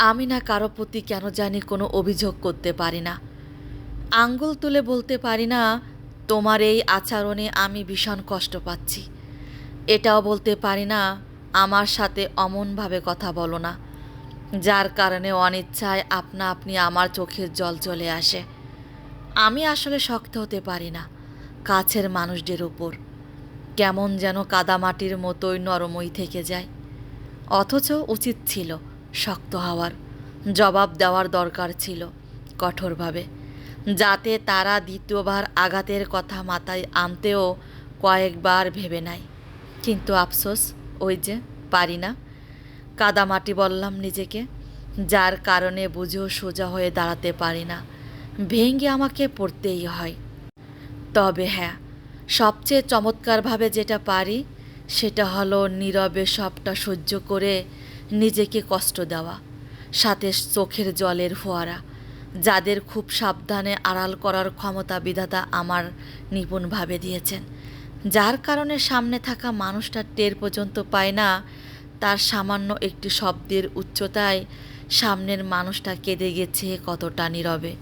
আমি না কারো প্রতি কেন জানি কোনো অভিযোগ করতে পারি না। আঙ্গুল তুলে বলতে পারি না তোমার এই আচরণে আমি ভীষণ কষ্ট পাচ্ছি। এটাও বলতে পারি না আমার সাথে অমনভাবে কথা বলো না, যার কারণে অনিচ্ছায় আপনা আপনি আমার চোখের জল চলে আসে। আমি আসলে শক্ত হতে পারি না কাছের মানুষদের উপর, কেমন যেন কাদামাটির মতোই নরমই থেকে যায়। অথচ উচিত ছিল শক্ত হওয়ার, জবাব দেওয়ার দরকার ছিল কঠোরভাবে, যাতে তারা দ্বিতীয়বার আঘাতের কথা মাথায় আনতেও কয়েকবার ভেবে নেয়। কিন্তু আফসোস, ওই যে পারি না। কাদামাটি বললাম নিজেকে, যার কারণে বুঝেও সোজা হয়ে দাঁড়াতে পারি না, ভেঙে আমাকে পড়তেই হয়। তবে হ্যাঁ, সবচেয়ে চমৎকারভাবে যেটা পারি সেটা হলো নীরবে সবটা সহ্য করে নিজেকে কষ্ট দেওয়া, সাথে চোখের জলের ফোয়ারা, যাদের খুব সাবধানে আড়াল করার ক্ষমতা বিধাতা আমার নিপুণভাবে দিয়েছেন, যার কারণে সামনে থাকা মানুষটা টের পর্যন্ত পায় না তার সামান্য একটি শব্দের উচ্চতায় সামনের মানুষটা কেঁদে গেছে কতটা নীরবে।